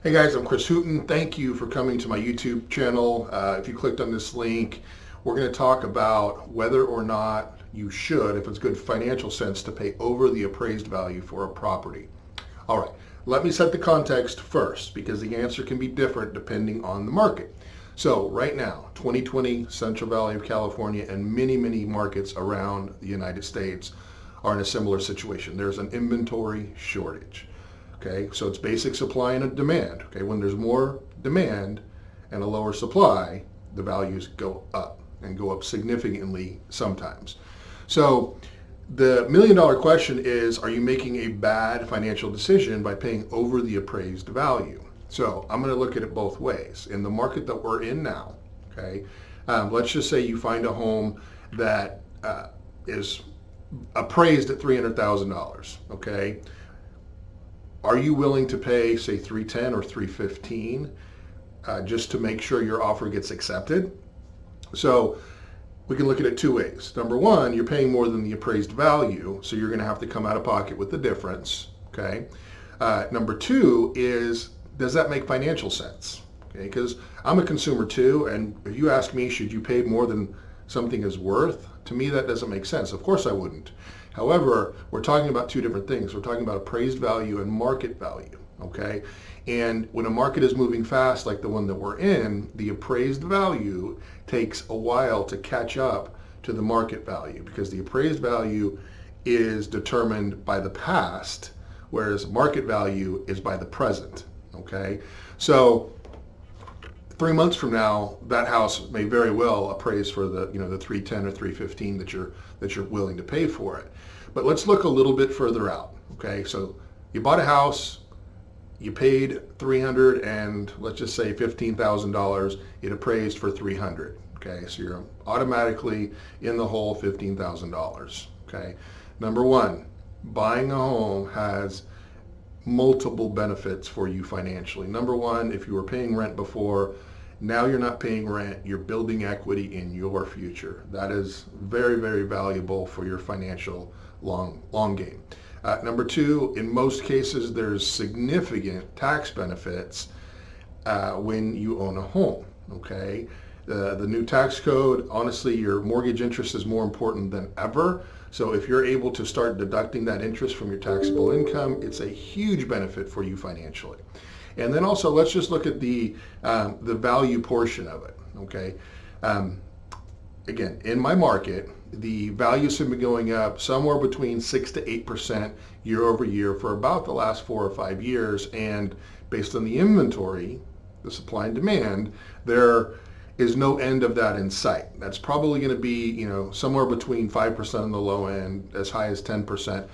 Hey guys, I'm Chris Hooten. Thank you for coming to my YouTube channel. If you clicked on this link, we're going to talk about whether or not you should, if it's good financial sense, to pay over the appraised value for a property. All right, let me set the context first because the answer can be different depending on the market. So right now, 2020, Central Valley of California and many markets around the United States are in a similar situation. There's an inventory shortage. Okay, so it's basic supply and a demand. Okay, when there's more demand and a lower supply, the values go up and go up significantly sometimes. So the million-dollar question is, are you making a bad financial decision by paying over the appraised value? So I'm going to look at it both ways. In the market that we're in now, okay, let's just say you find a home that is appraised at $300,000. Okay. Are you willing to pay, say, $310,000 or $315,000 just to make sure your offer gets accepted? So we can look at it two ways. Number one, you're paying more than the appraised value, so you're going to have to come out of pocket with the difference. Okay. Number two is, does that make financial sense? Okay, because I'm a consumer too, and if you ask me, should you pay more than something is worth? To me, that doesn't make sense. Of course I wouldn't. However, we're talking about two different things. We're talking about appraised value and market value, okay? And when a market is moving fast like the one that we're in, the appraised value takes a while to catch up to the market value because the appraised value is determined by the past, whereas market value is by the present, okay? So 3 months from now, that house may very well appraise for the the 310 or 315 that you're willing to pay for it. But let's look a little bit further out. Okay, so you bought a house, you paid $300 and let's just say $15,000. It appraised for $300. Okay, so you're automatically in the hole $15,000. Okay, number one, buying a home has multiple benefits for you financially. Number one, if you were paying rent before, now you're not paying rent, you're building equity in your future. That is very valuable for your financial long game. Number two, in most cases, there's significant tax benefits when you own a home, okay? The new tax code, honestly, your mortgage interest is more important than ever. So if you're able to start deducting that interest from your taxable income, it's a huge benefit for you financially. And then also, let's just look at the value portion of it, okay? Again, in my market, the values have been going up somewhere between 6 to 8% year over year for about the last 4 or 5 years. And based on the inventory, the supply and demand, there is no end of that in sight. That's probably going to be, somewhere between 5% on the low end, as high as 10%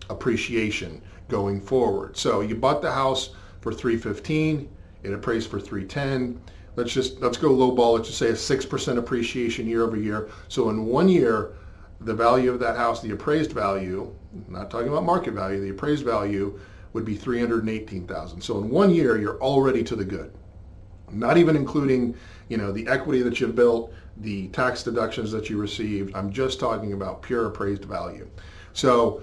appreciation going forward. So you bought the house for $315, it appraised for $310. Let's go low ball. Let's just say a 6% appreciation year over year. So in 1 year, the value of that house, the appraised value, not talking about market value, the appraised value would be $318,000. So in 1 year, you're already to the good. Not even including, the equity that you've built, the tax deductions that you received. I'm just talking about pure appraised value. So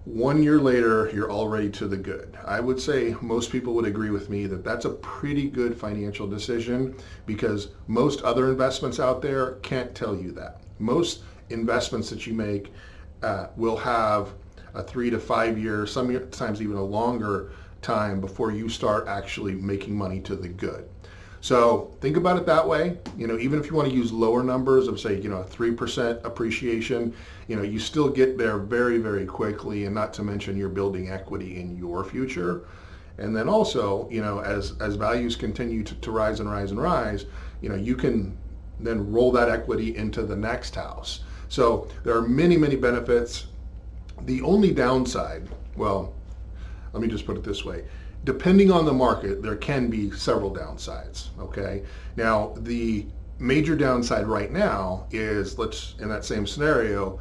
1 year later, you're already to the good. I would say most people would agree with me that that's a pretty good financial decision because most other investments out there can't tell you that. Most investments that you make will have a 3 to 5 year, sometimes even a longer time before you start actually making money to the good. So think about it that way. Even if you want to use lower numbers of say, 3% appreciation, you still get there very quickly, and not to mention you're building equity in your future. And then also, as values continue to rise and rise, you can then roll that equity into the next house. So there are many benefits. The only downside, well, let me just put it this way. Depending on the market, there can be several downsides, okay? Now, the major downside right now is, in that same scenario,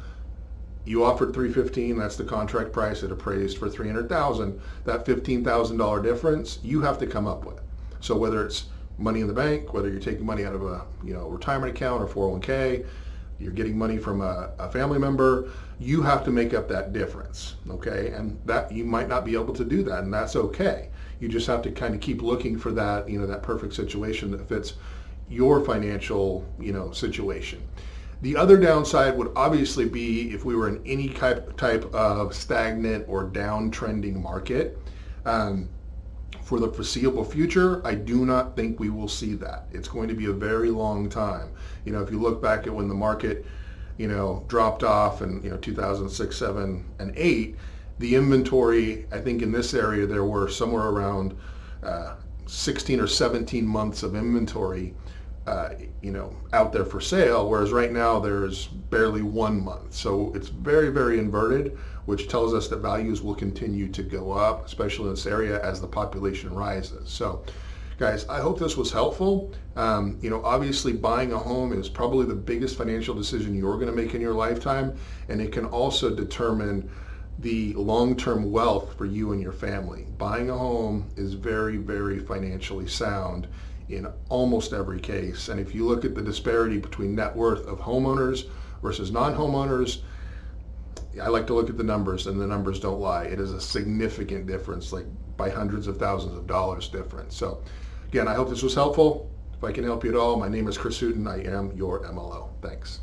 you offered $315, that's the contract price, it appraised for $300,000. That $15,000 difference, you have to come up with. So whether it's money in the bank, whether you're taking money out of a retirement account or 401k, you're getting money from a family member, you have to make up that difference, okay? And that you might not be able to do that, and that's okay. You just have to kind of keep looking for that, that perfect situation that fits your financial, situation. The other downside would obviously be if we were in any type of stagnant or downtrending market. For the foreseeable future, I do not think we will see that. It's going to be a very long time. If you look back at when the market, dropped off in, 2006, 7, and 8, the inventory, I think in this area, there were somewhere around 16 or 17 months of inventory, out there for sale, whereas right now there's barely 1 month. So it's very, very inverted, which tells us that values will continue to go up, especially in this area as the population rises. So guys, I hope this was helpful. Obviously buying a home is probably the biggest financial decision you're going to make in your lifetime, and it can also determine the long-term wealth for you and your family. Buying a home is very, very financially sound in almost every case. And if you look at the disparity between net worth of homeowners versus non-homeowners, I like to look at the numbers, and the numbers don't lie. It is a significant difference, like by hundreds of thousands of dollars difference. So again, I hope this was helpful. If I can help you at all, my name is Chris Hooten. I am your MLO. Thanks.